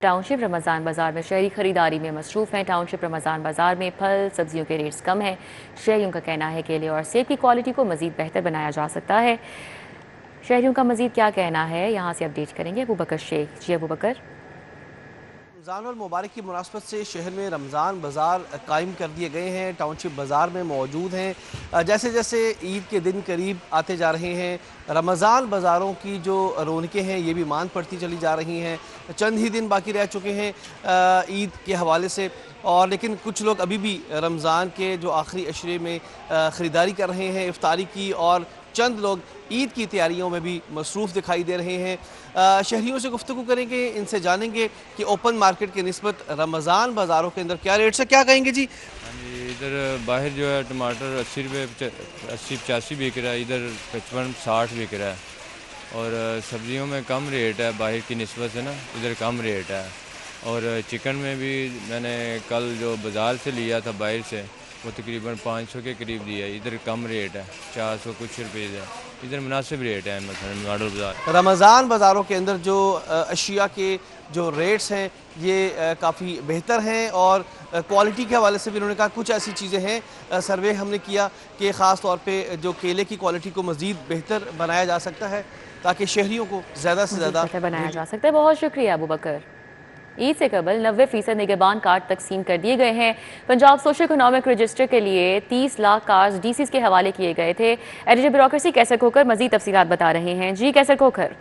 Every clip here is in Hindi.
टाउनशिप रमज़ान बाज़ार में शहरी खरीदारी में मसरूफ़ हैं। टाउनशिप रमज़ान बाज़ार में फल सब्जियों के रेट्स कम हैं। शहरियों का कहना है केले और सेब की क्वालिटी को मज़ीद बेहतर बनाया जा सकता है। शहरियों का मज़ीद क्या कहना है, यहाँ से अपडेट करेंगे अबू बकर शेख। जी अबू बकर। रमज़ान और मुबारक की मुनासबत से शहर में रमज़ान बाज़ार कायम कर दिए गए हैं। टाउनशिप बाज़ार में मौजूद हैं। जैसे जैसे ईद के दिन करीब आते जा रहे हैं, रमज़ान बाज़ारों की जो रौनकें हैं ये भी मांद पड़ती चली जा रही हैं। चंद ही दिन बाकी रह चुके हैं ईद के हवाले से, और लेकिन कुछ लोग अभी भी रमज़ान के जो आखिरी अशरे में ख़रीदारी कर रहे हैं इफ्तारी की, और चंद लोग ईद की तैयारियों में भी मसरूफ़ दिखाई दे रहे हैं। शहरियों से गुफ्तगू करेंगे, इनसे जानेंगे कि ओपन मार्केट की निस्बत रमज़ान बाज़ारों के अंदर क्या रेट से क्या कहेंगे जी। हाँ जी, इधर बाहर जो है टमाटर 80 रुपये 80-85 बिक रहा है, इधर 55-60 बिक रहा है। और सब्जियों में कम रेट है बाहर की निस्बत से ना, इधर कम रेट है। और चिकन में भी मैंने कल जो बाज़ार से लिया था बाहर से, वो तकरीबन 500 के करीब दिया है। इधर कम रेट है, 400 कुछ रुपये है। इधर मुनासिब रेट है मसलन मॉडल बाज़ार। रमज़ान बाज़ारों के अंदर जो अशिया के जो रेट्स हैं ये काफ़ी बेहतर हैं, और क्वालिटी के हवाले से भी उन्होंने कहा कुछ ऐसी चीज़ें हैं सर्वे हमने किया कि ख़ास तौर पे जो केले की क्वालिटी को मज़ीद बेहतर बनाया जा सकता है ताकि शहरियों को ज़्यादा से ज़्यादा बेहतर बनाया जा सकता है। बहुत शुक्रिया अबू बकर। ईद से कबल 90% निगहबान कार्ड तकसीम कर दिए गए हैं। पंजाब सोशो इकोनॉमिक रजिस्टर के लिए 30 लाख कार्ड डीसीज के हवाले किए गए थे। एडिटर ब्यूरोक्रेसी कैसर खोखर मजीद तफसीलात बता रहे हैं। जी कैसर खोखर।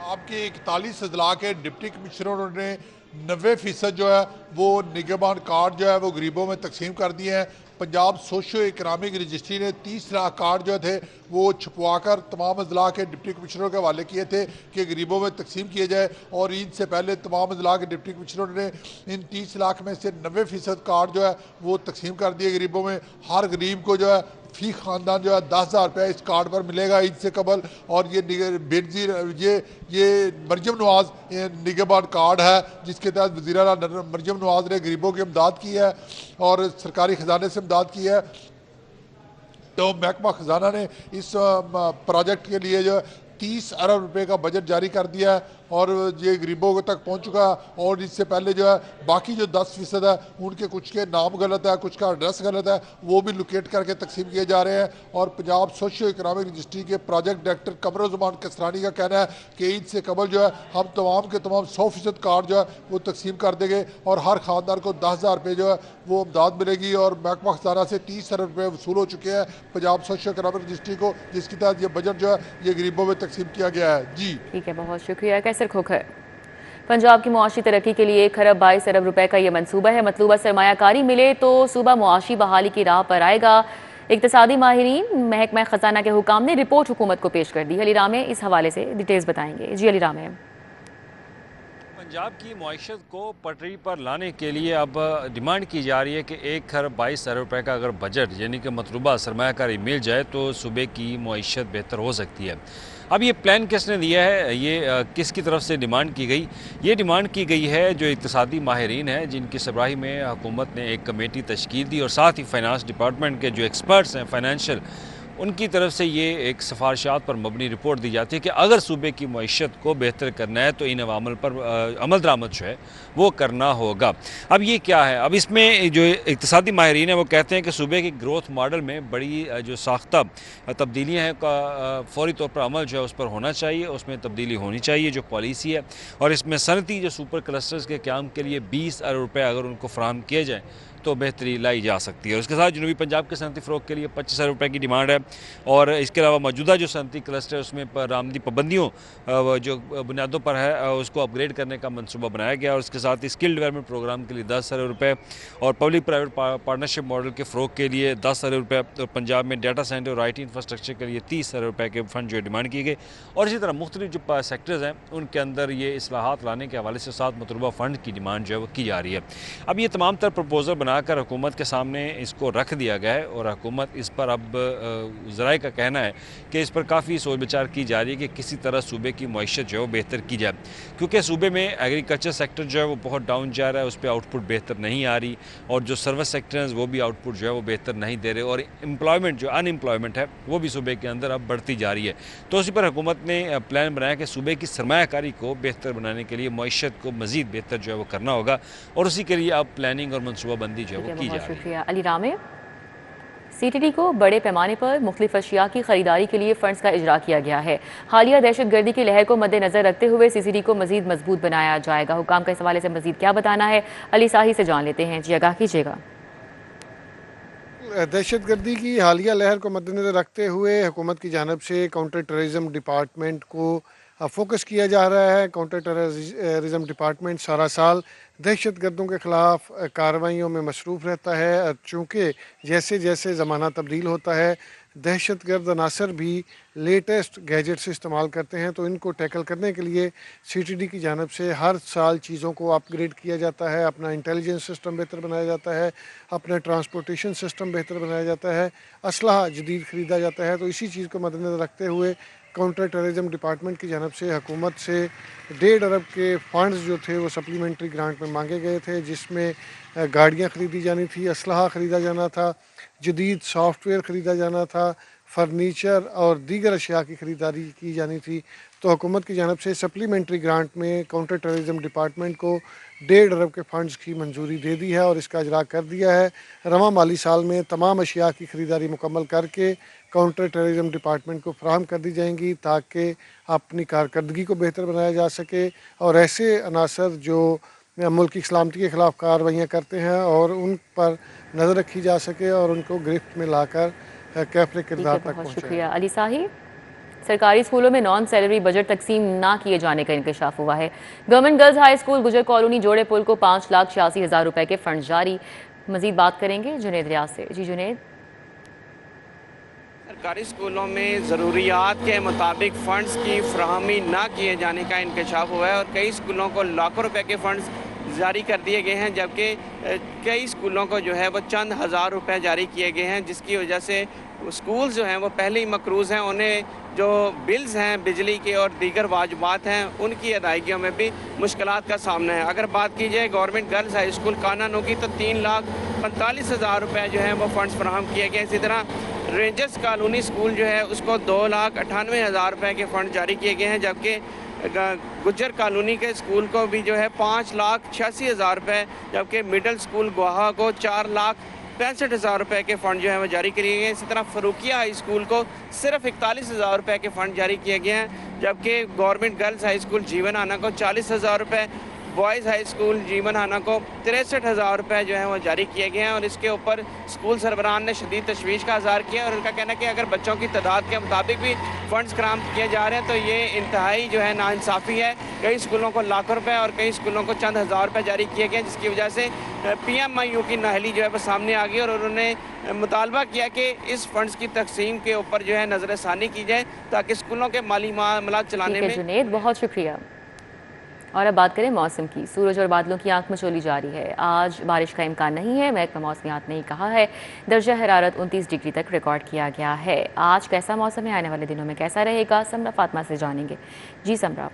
आपके 41 अजला के डिप्टी कमिश्नरों ने 90% जो है वो निगहबान कार्ड जो है वो गरीबों में तकसीम कर दिए हैं। पंजाब सोशो इकनॉमिक रजिस्ट्री ने 30 लाख कार्ड जो थे वो छपवाकर तमाम अजला के डिप्टी कमिश्नरों के हवाले किए थे कि गरीबों में तकसीम किए जाए। और ईद से पहले तमाम अजला के डिप्टी कमिश्नरों ने इन 30 लाख में से 90% कार्ड जो है वो तकसीम कर दिए गरीबों में। हर गरीब को जो है फी खानदान जो है 10,000 रुपया इस कार्ड पर मिलेगा ईद से कबल। और ये बेनज़ीर ये मरियम नवाज़ निगहबान कार्ड है जिसके तहत वज़ीर आला मरियम नवाज़ ने गरीबों की इमदाद की है और सरकारी ख़जाने से इमदाद की है। तो महकमा ख़जाना ने इस प्रोजेक्ट के लिए जो 30 अरब रुपए का बजट जारी कर दिया है और ये गरीबों तक पहुंच चुका है। और इससे पहले जो है बाकी जो 10% है उनके कुछ के नाम गलत है, कुछ का एड्रेस गलत है, वो भी लोकेट करके तकसीम किए जा रहे हैं। और पंजाब सोशो इकनॉमिक रजिस्ट्री के प्रोजेक्ट डायरेक्टर कमरुज़्ज़मान कसरानी का कहना है कि ईद से कबल जो है हम तमाम के तमाम 100% कार्ड जो है वो तकसीम कर देंगे और हर खानदार को 10,000 रुपये जो है वो इमदाद मिलेगी। और महकमा खजाना से 30 अरब रुपये वसूल हो चुके हैं पंजाब सोशो इकनॉमिक रजिस्ट्री को, जिसके तहत ये बजट जो है ये गरीबों में तकसीम किया गया है। जी ठीक है, बहुत शुक्रिया कैसर खोखर। पंजाब की मुआशी तरक्की के लिए 1 खरब 22 अरब रुपए का ये मनसूबा है। मतलूबा सरमायाकारी मिले तो सूबा मुआशी बहाली की राह पर आएगा। इक्तसादी माहिरीन महकमा खजाना के हुकाम ने रिपोर्ट हुकूमत को पेश कर दी। अली रामे इस हवाले से डिटेल्स बताएंगे। जी अली रामे। पंजाब की मईशत को पटरी पर लाने के लिए अब डिमांड की जा रही है कि 1 खरब 22 अरब रुपये का अगर बजट यानी कि मतलूबा सरमायाकारी मिल जाए तो सूबे की मईशत बेहतर हो सकती है। अब ये प्लान किसने दिया है, ये किसकी तरफ से डिमांड की गई? ये डिमांड की गई है जो इक़्तिसादी माहिरीन हैं जिनकी सरबराही में हुकूमत ने एक कमेटी तश्कील दी और साथ ही फाइनेंस डिपार्टमेंट के जो एक्सपर्ट्स हैं फाइनेंशियल, उनकी तरफ से ये एक सिफारिशात पर मबनी रिपोर्ट दी जाती है कि अगर सूबे की मईशत को बेहतर करना है तो इन अवामल पर अमल दरामद जो है वो करना होगा। अब ये क्या है, अब इसमें जो इक़्तिसादी माहिरीन हैं वो कहते हैं कि सूबे के ग्रोथ मॉडल में बड़ी जो साख्ता तब्दीलियाँ हैं का फौरी तौर पर अमल जो है उस पर होना चाहिए, उसमें तब्दीली होनी चाहिए जो पॉलिसी है। और इसमें सनती जो सुपर क्लस्टर्स के क़याम के लिए 20 अरब रुपये अगर उनको फ्राहम किए जाएँ तो बेहतरी लाई जा सकती है। और उसके साथ जनूबी पंजाब के सनती फ़रोग के लिए 25 अरब रुपये की डिमांड है। और इसके अलावा मौजूदा जो सनती क्लस्टर है उसमें बरामदी पाबंदियों जो बुनियादों पर है उसको अपग्रेड करने का मनसूबा बनाया गया। और उसके साथ ही स्किल डेवलपमेंट प्रोग्राम के लिए 10 अरब रुपये और पब्लिक प्राइवेट पार्टनरशिप मॉडल के फ़रोग के लिए 10 अरब रुपये और पंजाब में डाटा सेंटर और IT इंफ्रास्ट्रक्चर के लिए 30 अरब रुपये के फ़ंड जो है डिमांड की गई। और इसी तरह मुख्तलिफ जो सेक्टर्स हैं उनके अंदर ये इस्लाहात लाने के हवाले से साथ मतलूबा फ़ंड की डिमांड जो है वो की जा रही है। अब ये तमाम तर प्रपोजल बनाकर हुकूमत के सामने इसको रख दिया गया है और हुकूमत इस पर अब ज़राए का कहना है कि इस पर काफ़ी सोच विचार की जा रही है कि किसी तरह सूबे की मईशत जो है वो बेहतर की जाए, क्योंकि सूबे में एग्रीकल्चर सेक्टर जो है वो बहुत डाउन जा रहा है, उस पर आउटपुट बेहतर नहीं आ रही और जो सर्विस सेक्टर हैं वो भी आउटपुट जो है वो बेहतर नहीं दे रहे और एम्प्लॉयमेंट जो अनएम्प्लॉयमेंट है वो भी सूबे के अंदर अब बढ़ती जा रही है। तो उसी पर हुकूमत ने प्लान बनाया कि सूबे की सरमायाकारी को बेहतर बनाने के लिए मईशत को मज़ीद बेहतर जो है वो करना होगा और उसी के लिए अब प्लानिंग और मनसूबाबंदी जो है वो की जा रही है। शुक्रिया अली रामे। CTD को बड़े पैमाने पर मुख्तलिफ अशिया की खरीदारी के लिए फंड्स का इजरा किया गया है। हालिया दहशतगर्दी की लहर को मद्देनजर रखते हुए CCD को मजीद मजबूत बनाया जाएगा। हुकाम का इस हवाले से मजीद क्या बताना है, अली साही से जान लेते हैं। जी आगाह कीजिएगा। दहशतगर्दी की हालिया लहर को मद्देनजर रखते हुए हुकूमत की जानिब से काउंटर टेररिज्म डिपार्टमेंट को फोकस किया जा रहा है। काउंटर टेररिज्म डिपार्टमेंट सारा साल दहशतगर्दों के ख़िलाफ़ कार्रवाइयों में मसरूफ़ रहता है। चूँकि जैसे जैसे ज़माना तब्दील होता है दहशतगर्द अनासर भी लेटेस्ट गैजेट्स इस्तेमाल करते हैं, तो इनको टैकल करने के लिए CTD की जानिब से हर साल चीज़ों को अपग्रेड किया जाता है। अपना इंटेलिजेंस सिस्टम बेहतर बनाया जाता है, अपना ट्रांसपोर्टेशन सिस्टम बेहतर बनाया जाता है, असलहा जदीद ख़रीदा जाता है। तो इसी चीज़ को मद्देनज़र रखते हुए काउंटर टेररिज्म डिपार्टमेंट की जानिब से हुकूमत से 1.5 अरब के फ़ंड्स जो थे वो सप्लीमेंट्री ग्रांट में मांगे गए थे, जिसमें गाड़ियाँ ख़रीदी जानी थी, असलहा ख़रीदा जाना था, जदीद सॉफ्टवेयर ख़रीदा जाना था, फर्नीचर और दीगर अशिया की ख़रीदारी की जानी थी। तो हुकूमत की जानिब से सप्लीमेंट्री ग्रांट में काउंटर टेररिज्म डिपार्टमेंट को 1.5 अरब के फ़ंड्स की मंजूरी दे दी है और इसका इजरा कर दिया है। रवां माली साल में तमाम अशिया की ख़रीदारी मुकम्मल करके काउंटर टेररिज्म डिपार्टमेंट को फराहम कर दी जाएंगी ताकि अपनी कारकर्दगी को बेहतर बनाया जा सके और ऐसे अनासर जो मुल्क की सलामती के ख़िलाफ़ कार्रवाइयाँ करते हैं और उन पर नज़र रखी जा सके और उनको गिरफ्त में लाकर कैफरे किरदार तक पहुँचाया। शुक्रिया अली साही। सरकारी स्कूलों में नॉन सैलरी बजट तकसीम ना किए जाने का इंकशाफ हुआ है। गवर्नमेंट गर्ल्स हाई स्कूल गुजर कॉलोनी जोड़े पुल को 5,86,000 रुपए के फंड जारी। मजीद बात करेंगे जुनेद रियाज से। जी जुनेद। सरकारी स्कूलों में ज़रूरियात के मुताबिक फ़ंड्स की फ्राहमी ना किए जाने का इंकशाफ हुआ है और कई स्कूलों को लाखों रुपए के फ़ंड्स जारी कर दिए गए हैं, जबकि कई स्कूलों को जो है वो चंद हज़ार रुपए जारी किए गए हैं, जिसकी वजह से स्कूल जो हैं वो पहले ही मकरूज़ हैं। उन्हें जो बिल्स हैं बिजली के और दीगर वाजिबात हैं उनकी अदायगियों में भी मुश्किलात का सामना है। अगर बात की जाए गवर्नमेंट गर्ल्स हाई स्कूल कानानू की तो 3,45,000 रुपये जो है वो फ़ंड्स फराहम किए गए। इसी तरह रेंजर्स कॉलोनी स्कूल जो है उसको 2,98,000 रुपये के फ़ंड जारी किए गए हैं, जबकि गुज्जर कॉलोनी के स्कूल को भी जो है 5,86,000 रुपये, जबकि मिडिल स्कूल गोहा को 4,65,000 रुपये के फ़ंड जो है वो जारी किए गए हैं। इसी तरह फरूकिया हाई स्कूल को सिर्फ 41,000 रुपये के फ़ंड जारी किए गए हैं, जबकि गवर्नमेंट गर्ल्स हाई स्कूल जीवन आना को 40,000 रुपये, बॉयज़ हाई स्कूल जीवन आना को 63,000 रुपये जो है वो जारी किए गए हैं। और इसके ऊपर स्कूल सरबराहान ने शदीद तशवीश का इज़हार किया और उनका कहना है कि अगर बच्चों की तादाद के मुताबिक भी फ़ंड्स कराम किए जा रहे हैं तो ये इंतहाई जो है नाइंसाफ़ी है। कई स्कूलों को लाखों रुपये और कई स्कूलों को चंद हज़ार रुपये जारी किए गए, जिसकी वजह से PMIU की नाहली जो है वो सामने आ गई और उन्होंने मुतालबा किया कि इस फंड्स की तकसीम के ऊपर जो है नज़रसानी की जाए ताकि स्कूलों के माली मामलात चलाने में। जुनेद बहुत शुक्रिया। और अब बात करें मौसम की। सूरज और बादलों की आंख मचोली जारी है। आज बारिश का इम्कान नहीं है। महकमा मौसमियात ने कहा है दर्जा हरारत 29 डिग्री तक रिकॉर्ड किया गया है। आज कैसा मौसम है, आने वाले दिनों में कैसा रहेगा, समरा फातिमा से जानेंगे। जी समरा।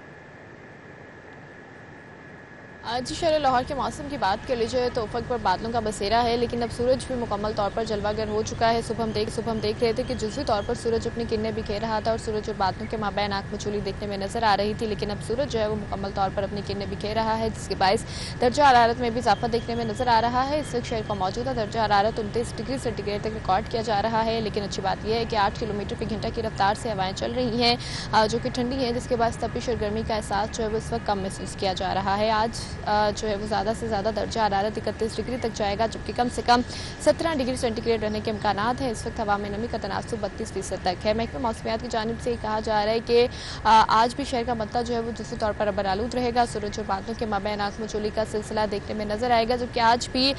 जी शहर लाहौर के मौसम की बात कर ली जाए तो उफक पर बादलों का बसेरा है, लेकिन अब सूरज भी मुकम्मल तौर पर जलवागर हो चुका है। सुबह हम देख रहे थे कि जुज़वी तौर पर सूरज अपनी किरणें बिखेर रहा था और सूरज और बादलों के माबैन आंख मचोली देखने में नजर आ रही थी, लेकिन अब सूरज जो है वो मुकम्मल तौर पर अपनी किरणें बिखेर रहा है, जिसके बायस दर्जा हरारत में भी इजाफा देखने में नजर आ रहा है। इस वक्त शहर का मौजूदा दर्जा हरारत 29 डिग्री सेंटीग्रेड तक रिकॉर्ड किया जा रहा है, लेकिन अच्छी बात यह है कि 8 किलोमीटर फी घंटा की रफ्तार से हवाएं चल रही हैं जो कि ठंडी हैं, जिसके बाद तपिश और गर्मी का एहसास जो है वो इस वक्त कम महसूस किया जा रहा है। आज जो है वो ज़्यादा से ज़्यादा दर्जा हरारत 31 डिग्री तक जाएगा, जबकि कम से कम 17 डिग्री सेंटीग्रेड रहने के इम्कानात हैं। इस वक्त हवा में नमी का तनासुब 32% तक है। महकमा मौसमियात की जानिब से कहा जा रहा है कि आज भी शहर का मत्ता जो है वो जिस तौर पर बरालूद रहेगा। सूरज और बादलों के माबैन आंख मचोली का सिलसिला देखने में नजर आएगा, जबकि आज भी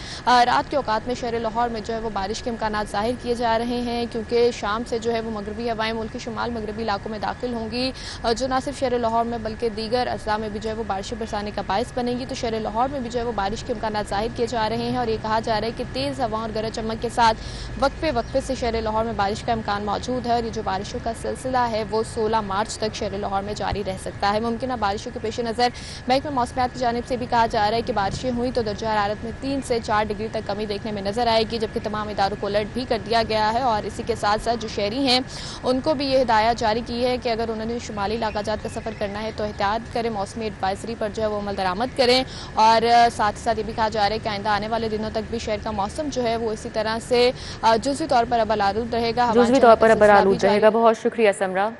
रात के औकात में शहर लाहौर में जो है वो बारिश के इम्कानात जाहिर किए जा रहे हैं, क्योंकि शाम से जो है वो मगरबी हवाएं मुल्क के शुमाल मगरबी इलाकों में दाखिल होंगी, जो न सिर्फ शहर लाहौर में बल्कि दीगर अजला में भी जो है वो बारिशें बरसाने का बायस बनेंगी। तो शहर लाहौर में भी जो है वो बारिश के इम्कान जाहिर किए जा रहे हैं और ये कहा जा रहा है कि तेज़ हवा और गरज चमक के साथ वक्फे से शहर लाहौर में बारिश का इम्कान मौजूद है और ये जो बारिशों का सिलसिला है वो 16 मार्च तक शहर लाहौर में जारी रह सकता है। मुमकिन बारिशों के पेश नज़र महकमा मौसमियात की जानिब से भी कहा जा रहा है कि बारिशें हुई तो दर्जा हरारत में 3 से 4 डिग्री तक कमी देखने में नजर आएगी, जबकि तमाम इदारों को अलर्ट भी कर दिया गया है। और इसी के साथ साथ जो शहरी हैं उनको भी ये हिदायत जारी की है कि अगर उन्होंने शुमाली इलाकाजात का सफ़र करना है तो एहतियात करें, मौसमी एडवाइजरी पर जो है वो अमल दरामद करें। और साथ ही साथ ये भी कहा जा रहा है कि आइंदा आने वाले दिनों तक भी शहर का मौसम जो है वो इसी तरह से जुज़वी तौर पर अबल आलूद रहेगा। जुज़वी तौर पर अबल आलूद रहेगा। बहुत शुक्रिया समरा।